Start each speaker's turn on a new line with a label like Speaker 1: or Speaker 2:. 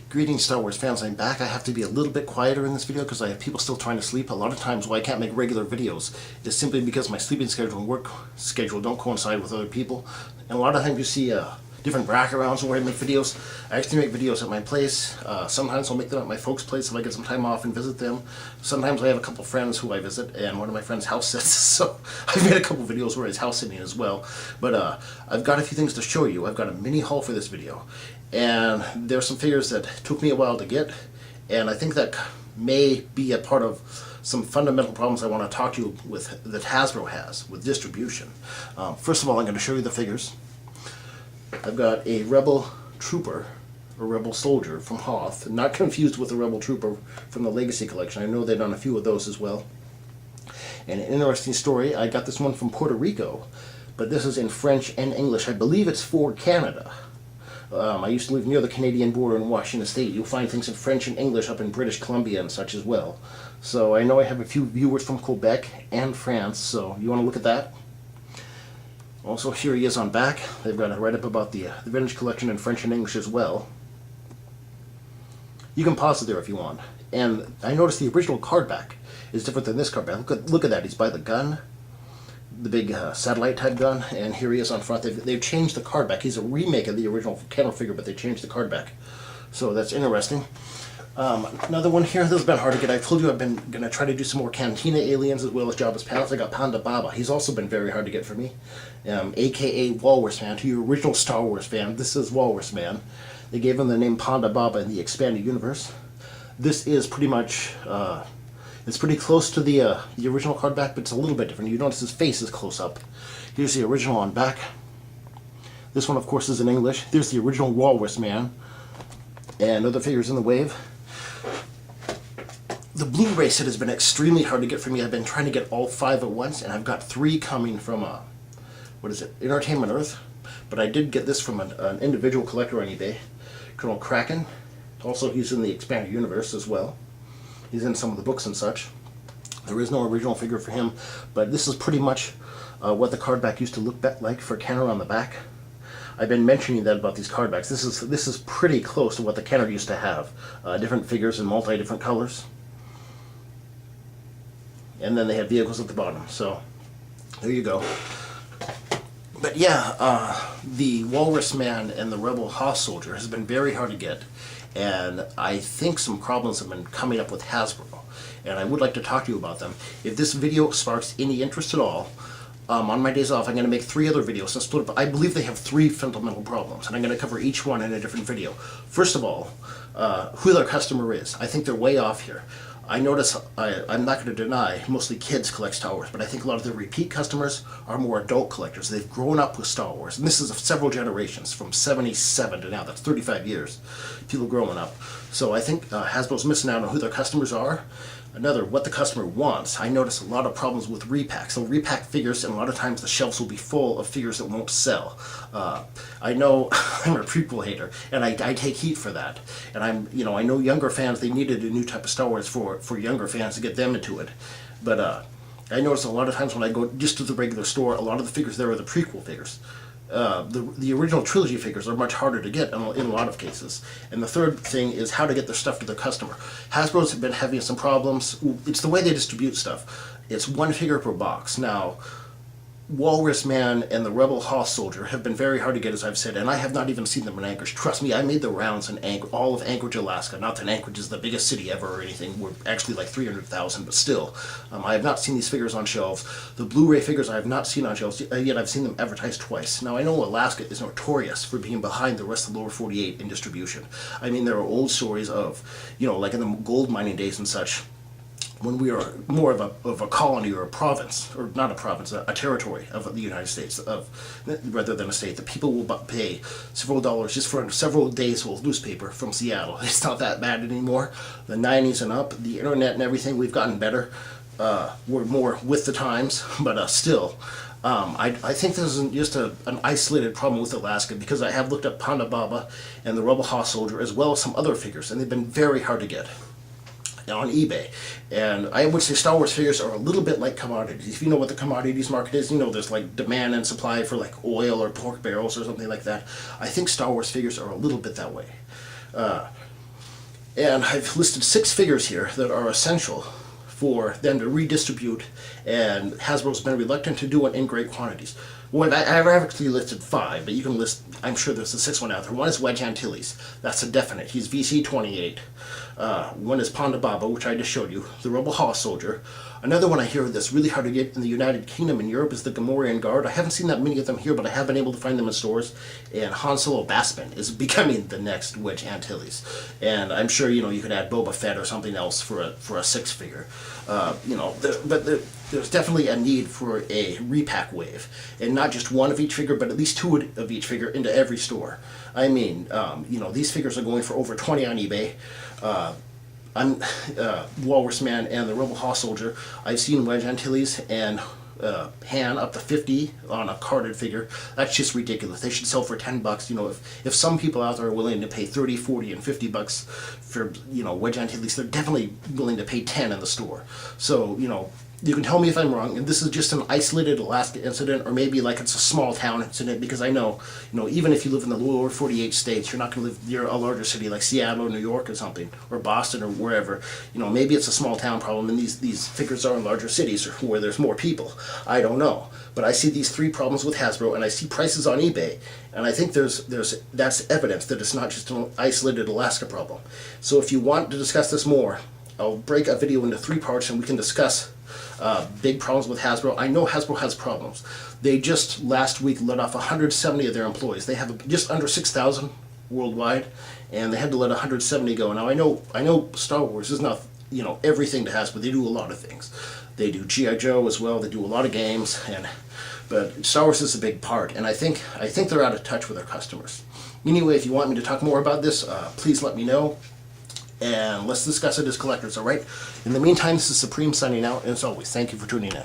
Speaker 1: Greetings, Star Wars fans. I'm back. I have to be a little bit quieter in this video because I have people still trying to sleep. A lot of times why I can't make regular videos is simply because my sleeping schedule and work schedule don't coincide with other people. And a lot of times you see different backgrounds where I make videos. I actually make videos at my place. Sometimes I'll make them at my folks' place if I get some time off and visit them. Sometimes I have a couple friends who I visit, and one of my friends house sits, so I've made a couple videos where he's house sitting as well. But I've got a few things to show you. I've got a mini haul for this video. And there are some figures that took me a while to get, and I think that may be a part of some fundamental problems I want to talk to you with that Hasbro has with distribution. First of all, I'm going to show you the figures. I've got a Rebel Trooper, or Rebel Soldier from Hoth, not confused with the Rebel Trooper from the Legacy Collection. I know they've done a few of those as well. And an interesting story, I got this one from Puerto Rico, but this is in French and English. I believe it's for Canada. I used to live near the Canadian border in Washington State. You'll find things in French and English up in British Columbia and such as well. So I know I have a few viewers from Quebec and France, so you want to look at that. Also, here he is on back. They've got a write-up about the vintage collection in French and English as well. You can pause it there if you want. And I noticed the original card back is different than this card back. Look at that. He's by the gun. The big satellite type gun, and here he is on front. They've changed the card back. He's a remake of the original Kenner figure, but they changed the card back. So that's interesting. Another one here, this has been hard to get. I told you I've been going to try to do some more Cantina aliens as well as Jabba's Palace. I got Ponda Baba. He's also been very hard to get for me. AKA Walrus Man. To your original Star Wars fan, this is Walrus Man. They gave him the name Ponda Baba in the expanded universe. This is pretty much... it's pretty close to the original card back, but it's a little bit different. You notice his face is close up. Here's the original on back. This one, of course, is in English. There's the original Walrus Man. And other figures in the wave. The Blu-ray set has been extremely hard to get for me. I've been trying to get all 5 at once, and I've got 3 coming from, what is it, Entertainment Earth. But I did get this from an individual collector on eBay, Colonel Kraken. Also, he's in the expanded universe as well. He's in some of the books and such. There is no original figure for him, but this is pretty much what the card back used to look like for Kenner on the back. I've been mentioning that about these card backs. This is pretty close to what the Kenner used to have. Different figures in multi-different colors. And then they have vehicles at the bottom. So, there you go. But yeah, the Walrus Man and the Rebel Hoth Soldier has been very hard to get. And I think some problems have been coming up with Hasbro, and I would like to talk to you about them. If this video sparks any interest at all, on my days off I'm going to make 3 other videos and split up. I believe they have 3 fundamental problems, and I'm going to cover each one in a different video. First of all, who their customer is. I think they're way off here. I notice, I'm not going to deny, mostly kids collect Star Wars, but I think a lot of the repeat customers are more adult collectors. They've grown up with Star Wars, and this is several generations, from 77 to now. That's 35 years, people growing up. So I think Hasbro's missing out on who their customers are. Another, what the customer wants. I notice a lot of problems with repacks. They'll repack figures, and a lot of times the shelves will be full of figures that won't sell. I know I'm a prequel hater, and I take heat for that. And I know younger fans, they needed a new type of Star Wars for younger fans to get them into it. But I notice a lot of times when I go just to the regular store, a lot of the figures there are the prequel figures. The original trilogy figures are much harder to get in a lot of cases. And the third thing is how to get their stuff to their customer. Hasbro's been having some problems. It's the way they distribute stuff. It's 1 figure per box. Now, Walrus Man and the Rebel Hoth Soldier have been very hard to get, as I've said, and I have not even seen them in Anchorage. Trust me, I made the rounds in all of Anchorage, Alaska. Not that Anchorage is the biggest city ever or anything. We're actually like 300,000, but still. I have not seen these figures on shelves. The Blu-ray figures I have not seen on shelves, yet I've seen them advertised twice. Now, I know Alaska is notorious for being behind the rest of the lower 48 in distribution. I mean, there are old stories of, like in the gold mining days and such, when we are more of a colony or a province, or not a province, a territory of the United States, rather than a state, that people will pay several dollars just for several days worth of newspaper from Seattle. It's not that bad anymore. The 90s and up, the internet and everything, we've gotten better. We're more with the times, but still. I think this isn't just an isolated problem with Alaska, because I have looked up Ponda Baba and the Rebel Hoth Soldier as well as some other figures, and they've been very hard to get on eBay. And I would say Star Wars figures are a little bit like commodities. If you know what the commodities market is, there's like demand and supply for like oil or pork barrels or something like that. I think Star Wars figures are a little bit that way. And I've listed 6 figures here that are essential for them to redistribute, and Hasbro's been reluctant to do it in great quantities. Well, I've actually listed 5, but you can list, I'm sure there's a 6th one out there. One is Wedge Antilles. That's a definite. He's VC 28. One is Ponda Baba, which I just showed you. The Rebel Hoss Soldier. Another one I hear that's really hard to get in the United Kingdom and Europe is the Gamorrean Guard. I haven't seen that many of them here, but I have been able to find them in stores. And Han Solo Bassman is becoming the next Wedge Antilles. And I'm sure, you could add Boba Fett or something else for a 6 figure. There's definitely a need for a repack wave, and not just one of each figure, but at least 2 of each figure into every store. I mean, these figures are going for over 20 on eBay. I'm Walrus Man and the Rebel Hoss Soldier. I've seen Wedge Antilles and Han up to 50 on a carded figure. That's just ridiculous. They should sell for $10. If some people out there are willing to pay 30, 40, and $50 for Wedge Antilles, they're definitely willing to pay 10 in the store. So you can tell me if I'm wrong, and this is just an isolated Alaska incident, or maybe like it's a small town incident, because I know, even if you live in the lower 48 states, you're not going to live near a larger city like Seattle or New York or something, or Boston or wherever. Maybe it's a small town problem, and these figures are in larger cities or where there's more people. I don't know. But I see these 3 problems with Hasbro, and I see prices on eBay, and I think that's evidence that it's not just an isolated Alaska problem. So if you want to discuss this more, I'll break a video into 3 parts, and we can discuss big problems with Hasbro. I know Hasbro has problems. They just last week let off 170 of their employees. They have just under 6,000 worldwide, and they had to let 170 go. Now I know Star Wars is not everything to Hasbro. They do a lot of things. They do G.I. Joe as well. They do a lot of games, but Star Wars is a big part, and I think they're out of touch with their customers. Anyway, if you want me to talk more about this, please let me know. And let's discuss it as collectors, alright? In the meantime, this is Supreme signing out, and as always, thank you for tuning in.